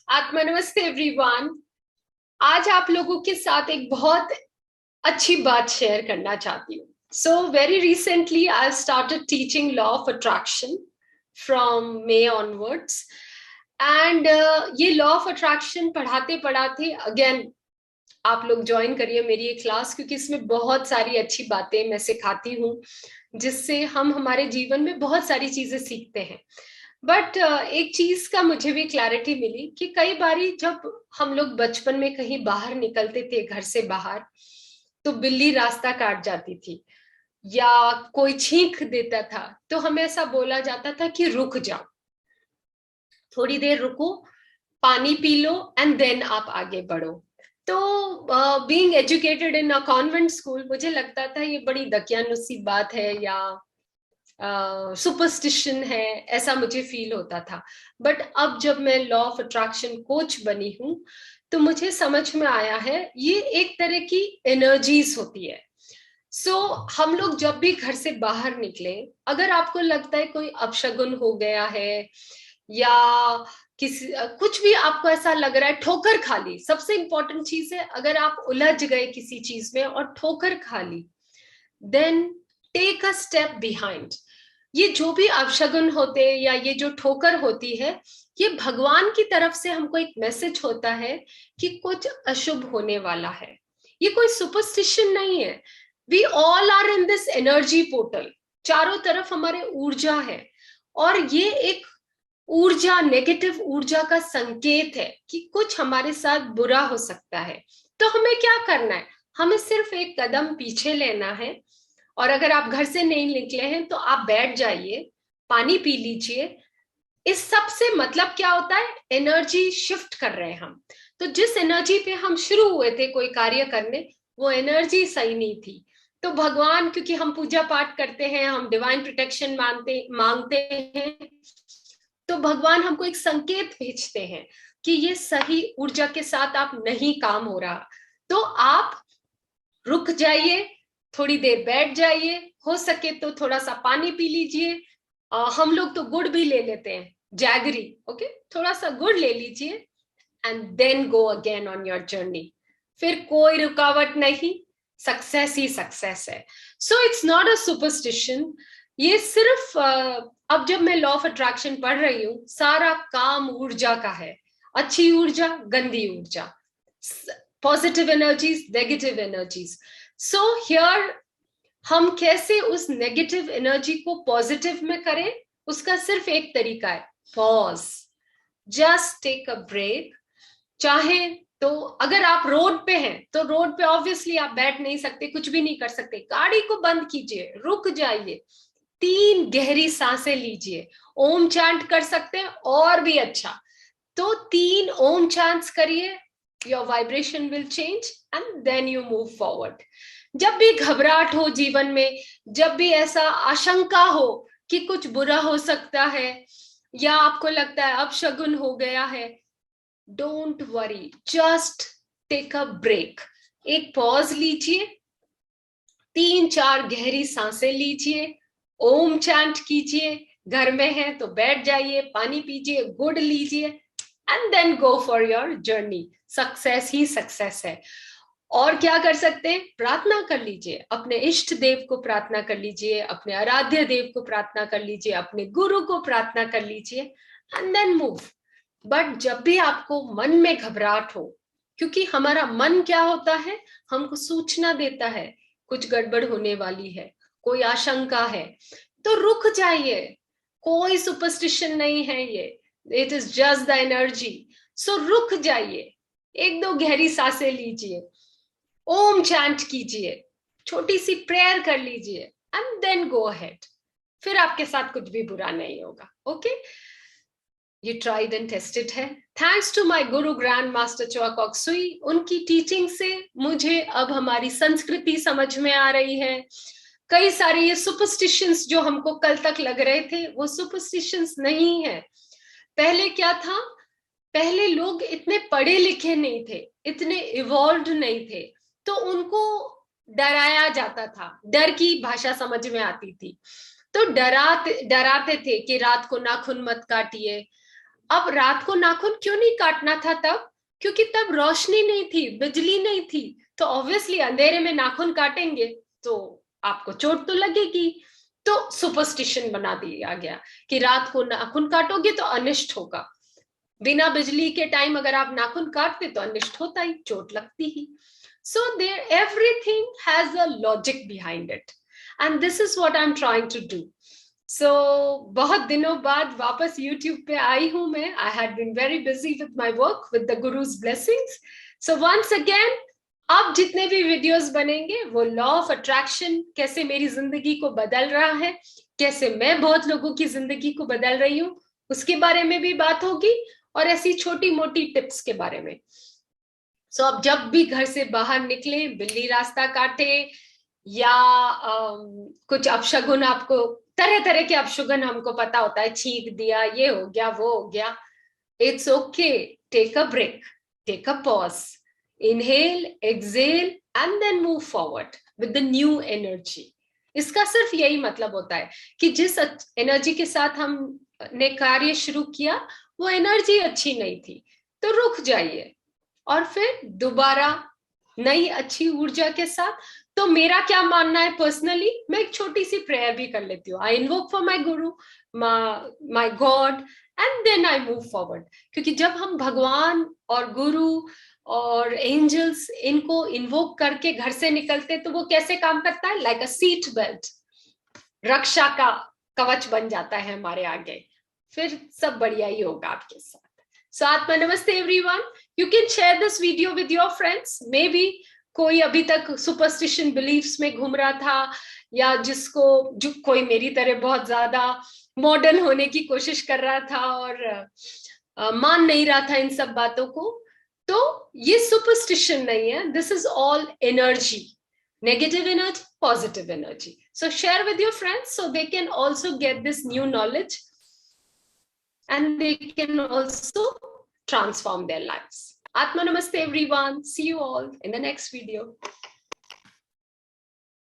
आत्मा नमस्ते एवरीवन। आज आप लोगों के साथ एक बहुत अच्छी बात शेयर करना चाहती हूँ। So very recently I started teaching law of attraction from May onwards and ये लॉ ऑफ अट्रैक्शन पढ़ाते पढ़ाते अगेन आप लोग ज्वाइन करिए मेरी ये क्लास, क्योंकि इसमें बहुत सारी अच्छी बातें मैं सिखाती हूँ जिससे हम हमारे जीवन में बहुत सारी चीजें सीखते हैं। बट एक चीज का मुझे भी क्लैरिटी मिली कि कई बारी जब हम लोग बचपन में कहीं बाहर निकलते थे घर से बाहर, तो बिल्ली रास्ता काट जाती थी या कोई छींक देता था तो हमें ऐसा बोला जाता था कि रुक जाओ, थोड़ी देर रुको, पानी पी लो एंड देन आप आगे बढ़ो। तो being educated in a convent school, मुझे लगता था ये बड़ी दकियानुसी बात है या सुपरस्टिशन है, ऐसा मुझे फील होता था। बट अब जब मैं लॉ ऑफ अट्रैक्शन कोच बनी हूं तो मुझे समझ में आया है ये एक तरह की एनर्जीज होती है। हम लोग जब भी घर से बाहर निकले, अगर आपको लगता है कोई अपशगुन हो गया है या किसी कुछ भी आपको ऐसा लग रहा है, ठोकर खा ली, सबसे इंपॉर्टेंट चीज है, अगर आप उलझ गए किसी चीज में और ठोकर खा ली, then take a step behind. ये जो भी अपशगुन होते हैं या ये जो ठोकर होती है, ये भगवान की तरफ से हमको एक मैसेज होता है कि कुछ अशुभ होने वाला है। ये कोई सुपरस्टिशन नहीं है। We all are in this energy portal, चारों तरफ हमारे ऊर्जा है, और ये एक ऊर्जा, नेगेटिव ऊर्जा का संकेत है कि कुछ हमारे साथ बुरा हो सकता है। तो हमें क्या करना है? हमें सिर्फ एक कदम पीछे लेना है, और अगर आप घर से नहीं निकले हैं तो आप बैठ जाइए, पानी पी लीजिए। इस सब से मतलब क्या होता है? एनर्जी शिफ्ट कर रहे हैं हम। तो जिस एनर्जी पे हम शुरू हुए थे कोई कार्य करने, वो एनर्जी सही नहीं थी। तो भगवान, क्योंकि हम पूजा पाठ करते हैं, हम डिवाइन प्रोटेक्शन मांगते हैं, तो भगवान हमको एक संकेत भेजते हैं कि ये सही ऊर्जा के साथ आप नहीं काम हो रहा। तो आप रुक जाइए, थोड़ी देर बैठ जाइए, हो सके तो थोड़ा सा पानी पी लीजिए। हम लोग तो गुड़ भी ले लेते हैं, जैगरी, ओके, थोड़ा सा गुड़ ले लीजिए and then go again on your journey. फिर कोई रुकावट नहीं, सक्सेस ही सक्सेस है। So it's not a superstition. ये सिर्फ अब जब मैं लॉ ऑफ अट्रैक्शन पढ़ रही हूँ, सारा काम ऊर्जा का है। अच्छी ऊर्जा, गंदी ऊर्जा, positive energies, negative energies. So here हम कैसे उस नेगेटिव एनर्जी को पॉजिटिव में करें, उसका सिर्फ एक तरीका है, pause. Just take a break. चाहे तो अगर आप रोड पे हैं तो रोड पे ऑब्वियसली आप बैठ नहीं सकते, कुछ भी नहीं कर सकते, गाड़ी को बंद कीजिए, रुक जाइए, 3 गहरी सांसें लीजिए, ओम चैंट कर सकते हैं और भी अच्छा, तो 3 ओम चैंट्स करिए, your vibration will change and then you move forward. जब भी घबराहट हो जीवन में, जब भी ऐसा आशंका हो कि कुछ बुरा हो सकता है या आपको लगता है अब शगुन हो गया है, don't worry, just take a break. एक पॉज लीजिए, 3-4 गहरी सांसें लीजिए, ओम चैंट कीजिए, घर में है तो बैठ जाइए, पानी पीजिए, गुड़ लीजिए and then go for your journey. Success ही सक्सेस है। और क्या कर सकते हैं? प्रार्थना कर लीजिए, अपने इष्ट देव को प्रार्थना कर लीजिए, अपने आराध्य देव को प्रार्थना कर लीजिए, अपने गुरु को प्रार्थना कर लीजिए एंड देन मूव। बट जब भी आपको मन में घबराहट हो, क्योंकि हमारा मन क्या होता है, हमको सूचना देता है कुछ गड़बड़ होने वाली है, कोई आशंका है, तो रुक जाइए। कोई सुपरस्टिशन नहीं है ये, it is just the energy. So रुक जाइए, 1-2 गहरी सांसें लीजिए, ओम चैंट कीजिए, छोटी सी प्रेयर कर लीजिए एंड देन गो अहेड। फिर आपके साथ कुछ भी बुरा नहीं होगा। ओके, ये ट्राइड एंड टेस्टेड है। Thanks to my Guru grand master चोआ Kock सुई, उनकी टीचिंग से मुझे अब हमारी संस्कृति समझ में आ रही है। कई सारे ये सुपरस्टिशंस जो हमको कल तक लग रहे थे, वो सुपरस्टिशंस नहीं है। पहले क्या था? पहले लोग इतने पढ़े लिखे नहीं थे, इतने इवॉल्व नहीं थे, तो उनको डराया जाता था, डर की भाषा समझ में आती थी, तो डराते डराते थे कि रात को नाखून मत काटिए, अब रात को नाखून क्यों नहीं काटना था तब? क्योंकि तब रोशनी नहीं थी, बिजली नहीं थी, तो ऑब्वियसली अंधेरे में नाखून काटेंगे तो आपको चोट तो लगेगी। तो सुपरस्टिशन बना दिया गया कि रात को नाखून काटोगे तो अनिष्ट होगा। बिना बिजली के टाइम अगर आप नाखून काटते तो अनिष्ट होता ही, चोट लगती ही। So there everything has a logic behind it, and this is what I am trying to do. So बहुत दिनों बाद वापस YouTube पे आई हूं मैं। I had been very busy with my work with the guru's blessings. So once again, अब जितने भी वीडियोस बनेंगे वो लॉ ऑफ अट्रैक्शन कैसे मेरी जिंदगी को बदल रहा है, कैसे मैं बहुत लोगों की जिंदगी को बदल रही हूँ, उसके बारे में भी बात होगी, और ऐसी छोटी मोटी टिप्स के बारे में। सो अब जब भी घर से बाहर निकले, बिल्ली रास्ता काटे या कुछ अपशगुन, आपको तरह तरह के अपशगुन हमको पता होता है, छींक दिया, ये हो गया, वो हो गया, it's okay, take a break, take a pause, inhale, exhale and then move forward with the new energy. इसका सिर्फ यही मतलब होता है कि जिस एनर्जी के साथ हमने कार्य शुरू किया वो एनर्जी अच्छी नहीं थी, तो रुक जाइए और फिर दोबारा नई अच्छी ऊर्जा के साथ। तो मेरा क्या मानना है पर्सनली, मैं एक छोटी सी प्रेयर भी कर लेती हूँ। आई invoke for my guru, my God, and then I move forward. क्योंकि जब हम भगवान और गुरु और एंजल्स इनको इन्वोक करके घर से निकलते तो वो कैसे काम करता है, लाइक अ सीट बेल्ट, रक्षा का कवच बन जाता है हमारे आगे, फिर सब बढ़िया ही होगा आपके साथ। सो आत्मा नमस्ते everyone. You can share this video with your friends. May be कोई अभी तक सुपरस्टिशन बिलीफ्स में घूम रहा था, या जिसको जो कोई मेरी तरह बहुत ज्यादा मॉडर्न होने की कोशिश कर रहा था और मान नहीं रहा था इन सब बातों को। तो ये सुपरस्टिशन नहीं है, this is all energy, negative energy, positive energy. So share with your friends so they can also get this new knowledge and they can also transform their lives. Atma Namaste everyone. See you all in the next video.